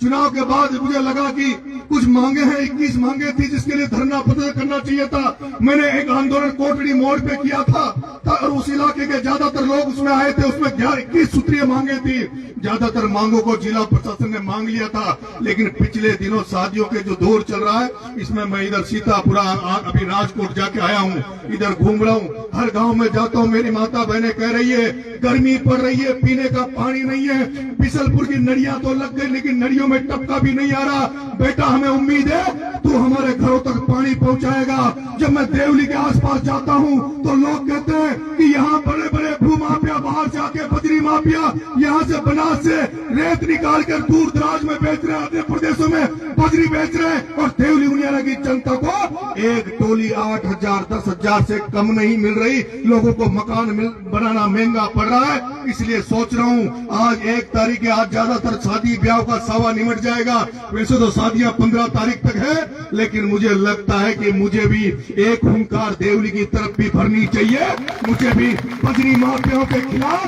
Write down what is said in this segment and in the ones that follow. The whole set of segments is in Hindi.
चुनाव के बाद मुझे लगा कि कुछ मांगे हैं, 21 मांगे थी जिसके लिए धरना प्रदर्शन करना चाहिए था। मैंने एक आंदोलन कोटड़ी मोड़ पे किया था और उस इलाके के ज्यादातर लोग उसमें आए थे। उसमें 21 सूत्रीय मांगे थी। ज्यादातर मांगों को जिला प्रशासन ने मांग लिया था, लेकिन पिछले दिनों शादियों के जो दौर चल रहा है, इसमें मैं इधर सीतापुरा अभी राजकोट जाके आया हूँ, इधर घूम रहा हूँ। हर गांव में जाता हूँ, मेरी माता बहनें कह रही है गर्मी पड़ रही है, पीने का पानी नहीं है। बिशलपुर की नड़िया तो लग गई, लेकिन नड़ियों में टपका भी नहीं आ रहा। बेटा हमें उम्मीद है तू हमारे घरों तक पानी पहुंचाएगा। जब मैं देवली के आसपास जाता हूं तो लोग कहते हैं कि यहाँ बड़े बड़े भू माफिया, बाहर जाके बजरी माफिया यहाँ से बनास से रेत निकाल कर दूर दराज में बेच रहे हैं, अपने प्रदेशों में बजरी बेच रहे हैं, और देवली उनियारा की जनता को एक टोली 8,000 10,000 से कम नहीं मिल रही। लोगों को मकान बनाना महंगा पड़ रहा है। इसलिए सोच रहा हूँ आज 1 तारीख है, आज ज्यादातर शादी ब्याह का सावा निमट जाएगा। वैसे तो शादियां 15 तारीख तक है, लेकिन मुझे लगता है कि मुझे भी एक हुंकार देवली की तरफ भी भरनी चाहिए। मुझे भी बजरी माफियाओं के खिलाफ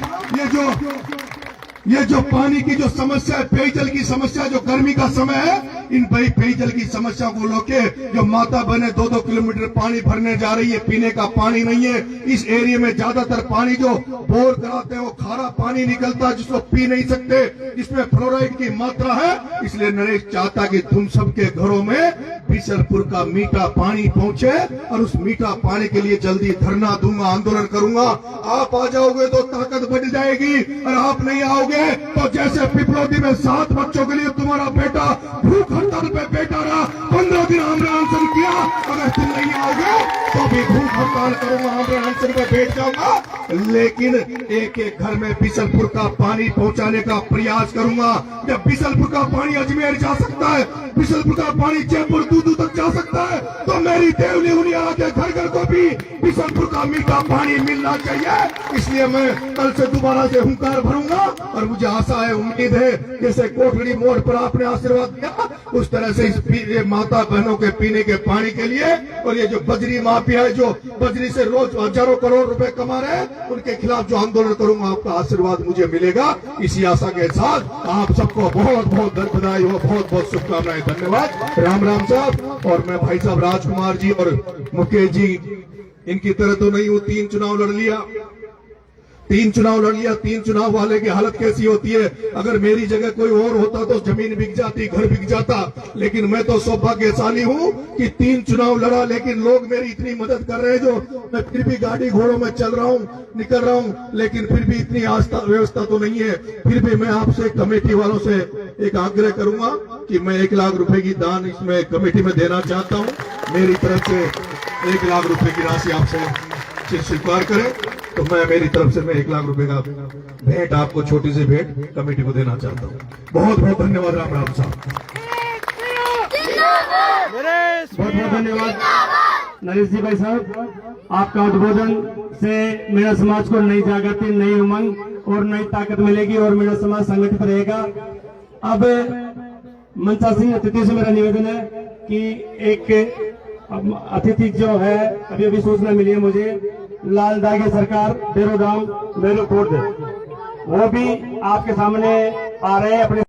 ये जो पानी की जो समस्या है, पेयजल की समस्या, जो गर्मी का समय है, इन पेयजल की समस्या को लेके जो माता बहने 2-2 किलोमीटर पानी भरने जा रही है, पीने का पानी नहीं है। इस एरिया में ज्यादातर पानी जो बोर कराते हैं वो खारा पानी निकलता है, जिसको पी नहीं सकते, जिसमें फ्लोराइड की मात्रा है। इसलिए नरेश चाहता कि तुम सबके घरों में बिशलपुर का मीठा पानी पहुंचे, और उस मीठा पानी के लिए जल्दी धरना दूंगा, आंदोलन करूंगा। आप आ जाओगे तो ताकत बढ़ जाएगी, और आप नहीं आओगे तो जैसे पिपलौदी में 7 बच्चों के लिए तुम्हारा बेटा भूख हड़ताल पे बैठा रहा, 15 दिन आमरण अनशन किया, अगर तुम नहीं आओगे तो भी भूख हड़ताल करूंगा, आमरण अनशन पे बैठ जाऊंगा। लेकिन एक एक घर में बिशलपुर का पानी पहुंचाने का प्रयास करूंगा। जब बिशलपुर का पानी अजमेर जा सकता है, बिशलपुर का पानी जयपुर दूर दूर तक जा सकता है, तो मेरी देवली उनियारा के घर घर को भी बिशलपुर का मीठा पानी मिलना चाहिए। इसलिए मैं कल से दोबारा से हुंकार भरूंगा, और मुझे आशा है, उम्मीद है, जैसे कोटड़ी मोड़ पर आपने आशीर्वाद दिया, उस तरह से इस माता बहनों के पीने के पानी के लिए, और ये जो बजरी माफिया है जो बजरी से रोज हजारों करोड़ रुपए कमा रहे हैं, उनके खिलाफ जो आंदोलन करूंगा, आपका आशीर्वाद मुझे मिलेगा। इसी आशा के साथ आप सबको बहुत बहुत बधाई हो, बहुत बहुत शुभकामनाएं, धन्यवाद। राम राम साहब। और मैं भाई साहब राजकुमार जी और मुकेश जी, इनकी तरह तो नहीं हूं। 3 चुनाव लड़ लिया, 3 चुनाव वाले की हालत कैसी होती है। अगर मेरी जगह कोई और होता तो जमीन बिक जाती, घर बिक जाता, लेकिन मैं तो सौभाग्यशाली हूँ कि 3 चुनाव लड़ा, लेकिन लोग मेरी इतनी मदद कर रहे हैं, जो मैं फिर भी गाड़ी घोड़ों में चल रहा हूँ, निकल रहा हूँ, लेकिन फिर भी इतनी आस्था व्यवस्था तो नहीं है। फिर भी मैं आपसे कमेटी वालों से एक आग्रह करूंगा कि मैं 1 लाख रुपए की दान इसमें कमेटी में देना चाहता हूँ। मेरी तरफ से 1 लाख रुपए की राशि आपसे स्वीकार करें, तो मैं मेरी तरफ से मैं 1 लाख रुपए का भेंट, आपको छोटी सी भेंट कमेटी को देना चाहता हूँ। बहुत बहुत धन्यवाद। राम राम साहब, बहुत बहुत धन्यवाद नरेश जी भाई साहब। आपका उद्बोधन से मेरा समाज को नई जागृति, नई उमंग और नई ताकत मिलेगी, और मेरा समाज संगठित रहेगा। अब मंचासीन अतिथि से मेरा निवेदन है कि एक अतिथि जो है, अभी अभी सूचना मिली है मुझे, लाल दागे सरकार बेरोगाम मेरू कोट, वो भी आपके सामने आ रहे हैं अपने